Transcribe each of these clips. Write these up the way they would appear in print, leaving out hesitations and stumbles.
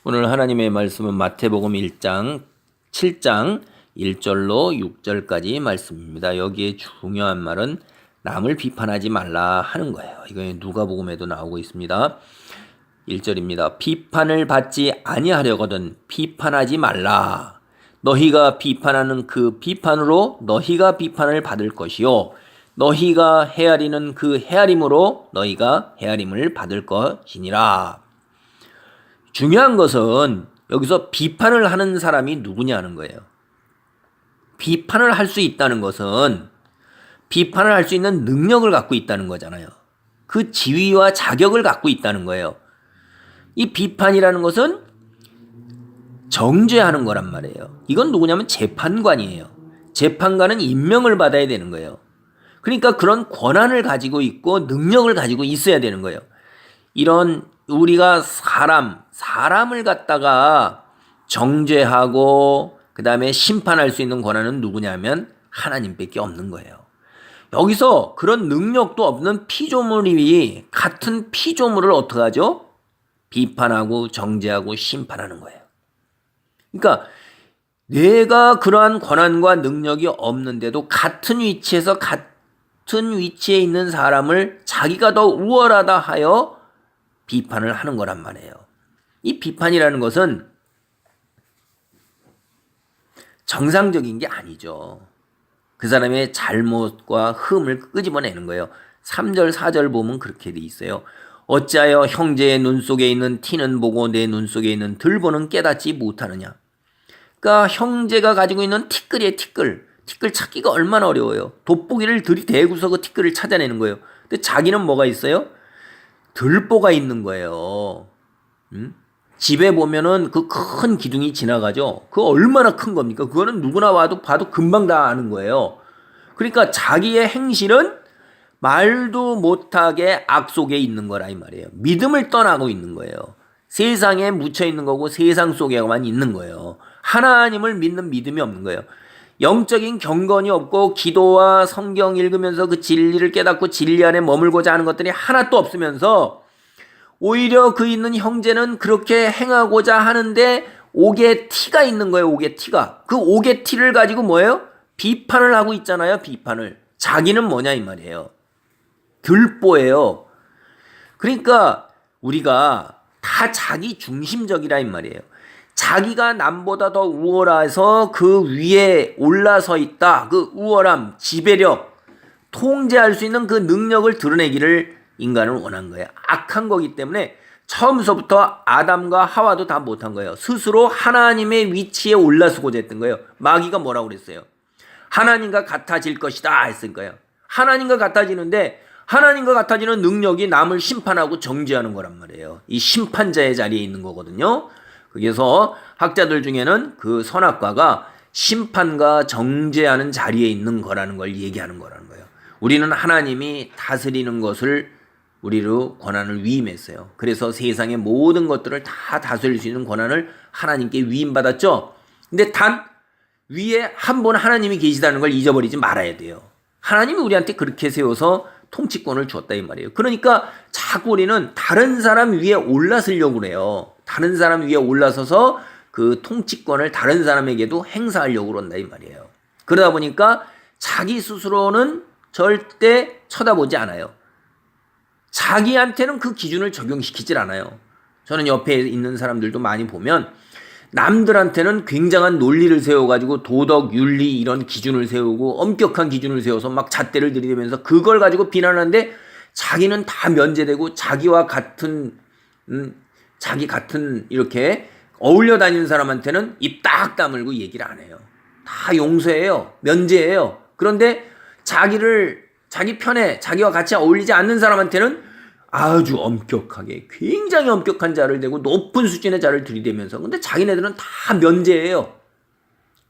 오늘 하나님의 말씀은 마태복음 1장 7장 1절로 6절까지 말씀입니다. 여기에 중요한 말은 남을 비판하지 말라 하는 거예요. 이거 누가복음에도 나오고 있습니다. 1절입니다. 비판을 받지 아니하려거든 비판하지 말라. 너희가 비판하는 그 비판으로 너희가 비판을 받을 것이요 너희가 헤아리는 그 헤아림으로 너희가 헤아림을 받을 것이니라. 중요한 것은 여기서 비판을 하는 사람이 누구냐는 거예요. 비판을 할 수 있다는 것은 비판을 할 수 있는 능력을 갖고 있다는 거잖아요. 그 지위와 자격을 갖고 있다는 거예요. 이 비판이라는 것은 정죄하는 거란 말이에요. 이건 누구냐면 재판관이에요. 재판관은 임명을 받아야 되는 거예요. 그러니까 그런 권한을 가지고 있고 능력을 가지고 있어야 되는 거예요. 이런 우리가 사람을 갖다가 정죄하고 그 다음에 심판할 수 있는 권한은 누구냐면 하나님밖에 없는 거예요. 여기서 그런 능력도 없는 피조물이 같은 피조물을 어떻게 하죠? 비판하고 정죄하고 심판하는 거예요. 그러니까 내가 그러한 권한과 능력이 없는데도 같은 위치에서 같은 위치에 있는 사람을 자기가 더 우월하다 하여 비판을 하는 거란 말이에요. 이 비판이라는 것은 정상적인 게 아니죠. 그 사람의 잘못과 흠을 끄집어내는 거예요. 3절 4절 보면 그렇게 돼 있어요. 어찌하여 형제의 눈 속에 있는 티는 보고 내 눈 속에 있는 들보는 깨닫지 못하느냐. 그러니까 형제가 가지고 있는 티끌이에요. 티끌 찾기가 얼마나 어려워요. 돋보기를 들이대고서 그 티끌을 찾아내는 거예요. 근데 자기는 뭐가 있어요? 들보가 있는 거예요. 집에 보면은 그 큰 기둥이 지나가죠. 그거 얼마나 큰 겁니까? 그거는 누구나 봐도 금방 다 아는 거예요. 그러니까 자기의 행실은 말도 못하게 악 속에 있는 거라 이 말이에요. 믿음을 떠나고 있는 거예요. 세상에 묻혀 있는 거고 세상 속에만 있는 거예요. 하나님을 믿는 믿음이 없는 거예요. 영적인 경건이 없고 기도와 성경 읽으면서 그 진리를 깨닫고 진리 안에 머물고자 하는 것들이 하나도 없으면서 오히려 그 있는 형제는 그렇게 행하고자 하는데 옥에 티가 있는 거예요. 옥에 티가. 그 옥의 티를 가지고 뭐예요? 비판을 하고 있잖아요. 비판을. 자기는 뭐냐 이 말이에요. 들보예요. 그러니까 우리가 다 자기 중심적이라 이 말이에요. 자기가 남보다 더 우월해서 그 위에 올라서 있다. 그 우월함, 지배력, 통제할 수 있는 그 능력을 드러내기를 인간은 원한 거예요. 악한 거기 때문에 처음서부터 아담과 하와도 다 못한 거예요. 스스로 하나님의 위치에 올라서고자 했던 거예요. 마귀가 뭐라고 그랬어요? 하나님과 같아질 것이다 했을 거예요. 하나님과 같아지는데 하나님과 같아지는 능력이 남을 심판하고 정죄하는 거란 말이에요. 이 심판자의 자리에 있는 거거든요. 그래서 학자들 중에는 그 선악과가 심판과 정죄하는 자리에 있는 거라는 걸 얘기하는 거라는 거예요. 우리는 하나님이 다스리는 것을 우리로 권한을 위임했어요. 그래서 세상의 모든 것들을 다 다스릴 수 있는 권한을 하나님께 위임받았죠. 근데 단 위에 한 분 하나님이 계시다는 걸 잊어버리지 말아야 돼요. 하나님이 우리한테 그렇게 세워서 통치권을 줬다 이 말이에요. 그러니까 자꾸 우리는 다른 사람 위에 올라서려고 그래요. 다른 사람 위에 올라서서 그 통치권을 다른 사람에게도 행사하려고 그런다 이 말이에요. 그러다 보니까 자기 스스로는 절대 쳐다보지 않아요. 자기한테는 그 기준을 적용시키질 않아요. 저는 옆에 있는 사람들도 많이 보면 남들한테는 굉장한 논리를 세워가지고 도덕, 윤리 이런 기준을 세우고 엄격한 기준을 세워서 막 잣대를 들이대면서 그걸 가지고 비난하는데 자기는 다 면제되고 자기와 같은 이렇게 어울려 다니는 사람한테는 입 딱 다물고 얘기를 안 해요. 다 용서해요. 면제해요. 그런데 자기 편에 자기와 같이 어울리지 않는 사람한테는 아주 엄격하게 굉장히 엄격한 자를 대고 높은 수준의 자를 들이대면서 근데 자기네들은 다 면제해요.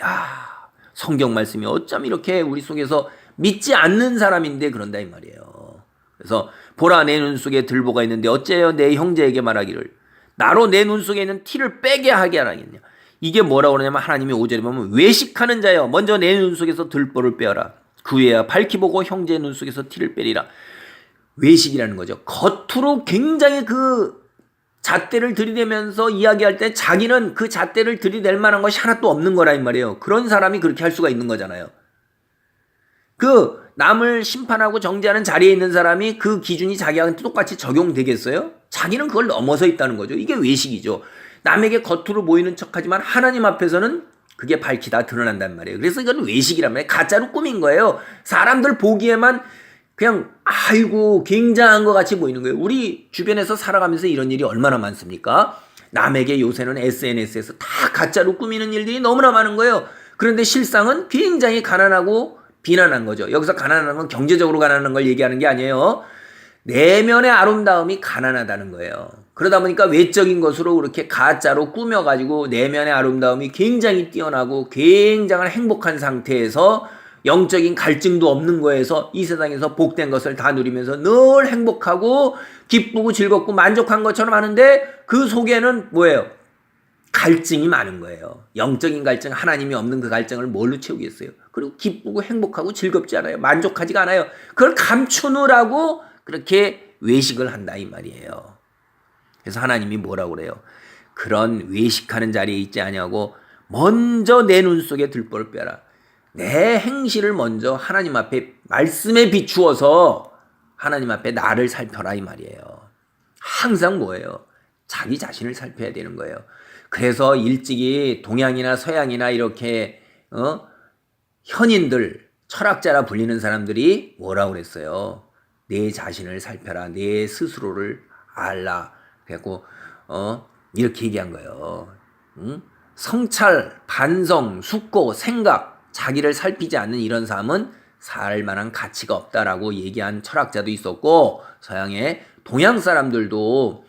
야, 성경 말씀이 어쩜 이렇게 우리 속에서 믿지 않는 사람인데 그런다 이 말이에요. 그래서 보라 내 눈 속에 들보가 있는데 어째요 내 형제에게 말하기를 나로 내 눈 속에 있는 티를 빼게 하게 하라겠냐. 이게 뭐라고 그러냐면 하나님이 5절에 보면 외식하는 자여 먼저 내 눈 속에서 들보를 빼어라. 그 후에야 밝히 보고 형제의 눈 속에서 티를 빼리라. 외식이라는 거죠. 겉으로 굉장히 그 잣대를 들이대면서 이야기할 때 자기는 그 잣대를 들이댈 만한 것이 하나도 없는 거라 이 말이에요. 그런 사람이 그렇게 할 수가 있는 거잖아요. 그 남을 심판하고 정죄하는 자리에 있는 사람이 그 기준이 자기한테 똑같이 적용되겠어요? 자기는 그걸 넘어서 있다는 거죠. 이게 외식이죠. 남에게 겉으로 보이는 척하지만 하나님 앞에서는 그게 밝히 다 드러난단 말이에요. 그래서 이건 외식이란 말이에요. 가짜로 꾸민 거예요. 사람들 보기에만 그냥 아이고 굉장한 것 같이 보이는 거예요. 우리 주변에서 살아가면서 이런 일이 얼마나 많습니까? 남에게 요새는 SNS에서 다 가짜로 꾸미는 일들이 너무나 많은 거예요. 그런데 실상은 굉장히 가난하고 비난한 거죠. 여기서 가난한 건 경제적으로 가난한 걸 얘기하는 게 아니에요. 내면의 아름다움이 가난하다는 거예요. 그러다 보니까 외적인 것으로 그렇게 가짜로 꾸며가지고 내면의 아름다움이 굉장히 뛰어나고 굉장한 행복한 상태에서 영적인 갈증도 없는 거에서 이 세상에서 복된 것을 다 누리면서 늘 행복하고 기쁘고 즐겁고 만족한 것처럼 하는데 그 속에는 뭐예요? 갈증이 많은 거예요. 영적인 갈증, 하나님이 없는 그 갈증을 뭘로 채우겠어요? 그리고 기쁘고 행복하고 즐겁지 않아요. 만족하지가 않아요. 그걸 감추느라고 그렇게 외식을 한다 이 말이에요. 그래서 하나님이 뭐라고 그래요? 그런 외식하는 자리에 있지 아니하고 먼저 내 눈 속에 들보를 빼라. 내 행실을 먼저 하나님 앞에 말씀에 비추어서 하나님 앞에 나를 살펴라 이 말이에요. 항상 뭐예요? 자기 자신을 살펴야 되는 거예요. 그래서 일찍이 동양이나 서양이나 이렇게 현인들, 철학자라 불리는 사람들이 뭐라고 그랬어요? 내 자신을 살펴라. 내 스스로를 알라. 그래갖고 이렇게 얘기한 거예요. 성찰, 반성, 숙고, 생각, 자기를 살피지 않는 이런 삶은 살 만한 가치가 없다라고 얘기한 철학자도 있었고, 서양의 동양 사람들도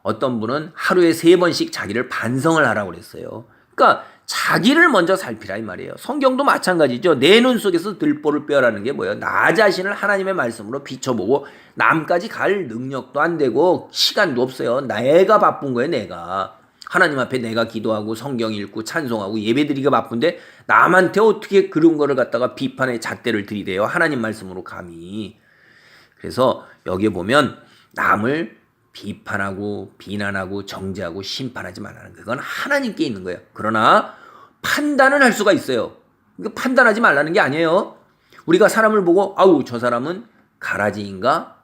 어떤 분은 하루에 3번씩 자기를 반성을 하라고 그랬어요. 그러니까 자기를 먼저 살피라 이 말이에요. 성경도 마찬가지죠. 내 눈 속에서 들보를 빼라는 게 뭐예요? 나 자신을 하나님의 말씀으로 비춰보고 남까지 갈 능력도 안 되고 시간도 없어요. 내가 바쁜 거예요. 내가. 하나님 앞에 내가 기도하고 성경 읽고 찬송하고 예배드리기가 바쁜데 남한테 어떻게 그런 거를 갖다가 비판의 잣대를 들이대요. 하나님 말씀으로 감히. 그래서 여기에 보면 남을 비판하고 비난하고 정죄하고 심판하지 말라는 거예요. 그건 하나님께 있는 거예요. 그러나 판단은 할 수가 있어요. 그러니까 판단하지 말라는 게 아니에요. 우리가 사람을 보고 아우 저 사람은 가라지인가?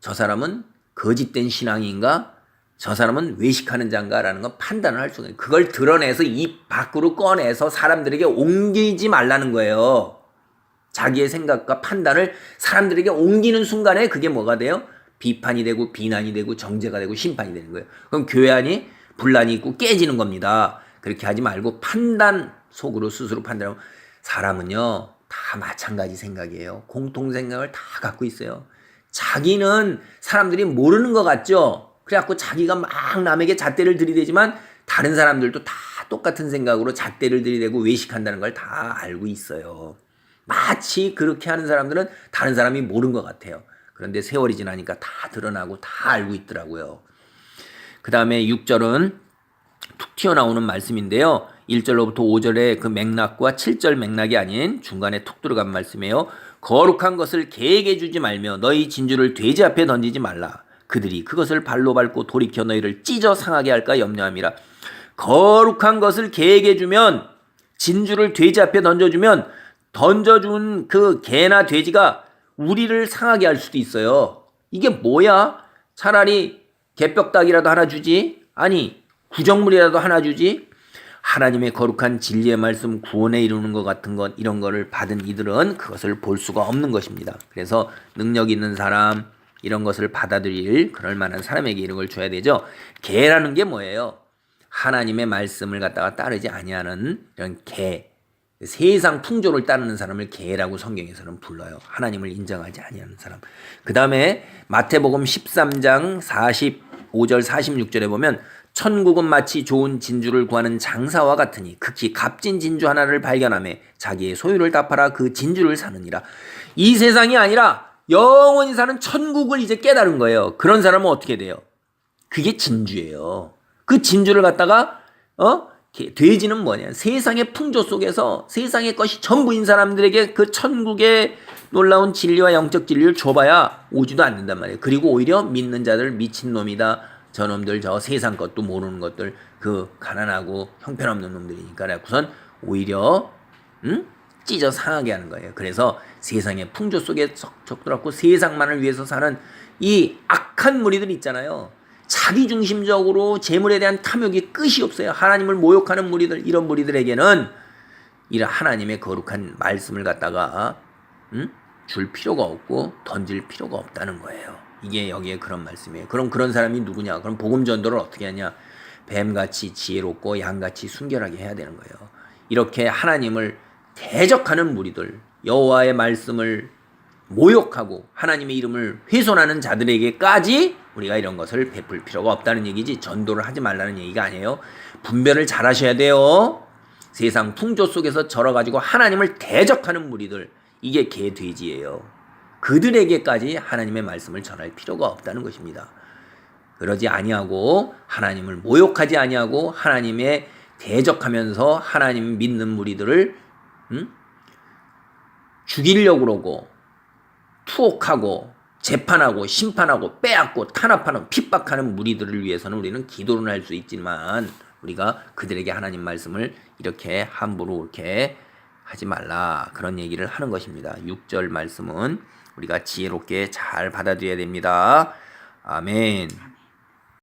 저 사람은 거짓된 신앙인가? 저 사람은 외식하는 자인가라는 건 판단을 할 수가 있어요. 그걸 드러내서 입 밖으로 꺼내서 사람들에게 옮기지 말라는 거예요. 자기의 생각과 판단을 사람들에게 옮기는 순간에 그게 뭐가 돼요? 비판이 되고 비난이 되고 정죄가 되고 심판이 되는 거예요. 그럼 교회 안이 분란이 있고 깨지는 겁니다. 그렇게 하지 말고 판단 속으로 스스로 판단하고 사람은요 다 마찬가지 생각이에요. 공통 생각을 다 갖고 있어요. 자기는 사람들이 모르는 것 같죠? 그래갖고 자기가 막 남에게 잣대를 들이대지만 다른 사람들도 다 똑같은 생각으로 잣대를 들이대고 외식한다는 걸 다 알고 있어요. 마치 그렇게 하는 사람들은 다른 사람이 모르는 것 같아요. 그런데 세월이 지나니까 다 드러나고 다 알고 있더라고요. 그 다음에 6절은 툭 튀어나오는 말씀인데요. 1절로부터 5절의 그 맥락과 7절 맥락이 아닌 중간에 툭 들어간 말씀이에요. 거룩한 것을 개에게 주지 말며 너희 진주를 돼지 앞에 던지지 말라. 그들이 그것을 발로 밟고 돌이켜 너희를 찢어 상하게 할까 염려함이라. 거룩한 것을 개에게 주면 진주를 돼지 앞에 던져주면 던져준 그 개나 돼지가 우리를 상하게 할 수도 있어요. 이게 뭐야? 차라리 개뼈딱이라도 하나 주지? 아니 구정물이라도 하나 주지? 하나님의 거룩한 진리의 말씀 구원에 이루는 것 같은 것 이런 거를 받은 이들은 그것을 볼 수가 없는 것입니다. 그래서 능력 있는 사람 이런 것을 받아들일 그럴 만한 사람에게 이런 걸 줘야 되죠. 개라는 게 뭐예요? 하나님의 말씀을 갖다가 따르지 아니하는 이런 개. 세상 풍조를 따르는 사람을 개라고 성경에서는 불러요. 하나님을 인정하지 아니하는 사람. 그 다음에 마태복음 13장 45절 46절에 보면 천국은 마치 좋은 진주를 구하는 장사와 같으니 극히 값진 진주 하나를 발견하며 자기의 소유를 다 팔아 그 진주를 사느니라. 이 세상이 아니라 영원히 사는 천국을 이제 깨달은 거예요. 그런 사람은 어떻게 돼요? 그게 진주예요. 그 진주를 갖다가 돼지는 뭐냐? 세상의 풍조 속에서 세상의 것이 전부인 사람들에게 그 천국의 놀라운 진리와 영적 진리를 줘봐야 오지도 않는단 말이에요. 그리고 오히려 믿는 자들 미친놈이다. 저놈들 저 세상 것도 모르는 것들 그 가난하고 형편없는 놈들이니까 우선 오히려 찢어 상하게 하는 거예요. 그래서 세상의 풍조 속에 적들었고 세상만을 위해서 사는 이 악한 무리들 있잖아요. 자기중심적으로 재물에 대한 탐욕이 끝이 없어요. 하나님을 모욕하는 무리들, 이런 무리들에게는 이런 하나님의 거룩한 말씀을 갖다가 줄 필요가 없고 던질 필요가 없다는 거예요. 이게 여기에 그런 말씀이에요. 그럼 그런 사람이 누구냐? 그럼 복음 전도를 어떻게 하냐? 뱀같이 지혜롭고 양같이 순결하게 해야 되는 거예요. 이렇게 하나님을 대적하는 무리들, 여호와의 말씀을 모욕하고 하나님의 이름을 훼손하는 자들에게까지 우리가 이런 것을 베풀 필요가 없다는 얘기지, 전도를 하지 말라는 얘기가 아니에요. 분별을 잘 하셔야 돼요. 세상 풍조 속에서 절어가지고 하나님을 대적하는 무리들, 이게 개 돼지예요. 그들에게까지 하나님의 말씀을 전할 필요가 없다는 것입니다. 그러지 아니하고 하나님을 모욕하지 아니하고 하나님의 대적하면서 하나님 믿는 무리들을 죽이려고 그러고 투옥하고 재판하고 심판하고 빼앗고 탄압하는 핍박하는 무리들을 위해서는 우리는 기도를 할 수 있지만 우리가 그들에게 하나님 말씀을 이렇게 함부로 이렇게 하지 말라, 그런 얘기를 하는 것입니다. 6절 말씀은 우리가 지혜롭게 잘 받아들여야 됩니다. 아멘.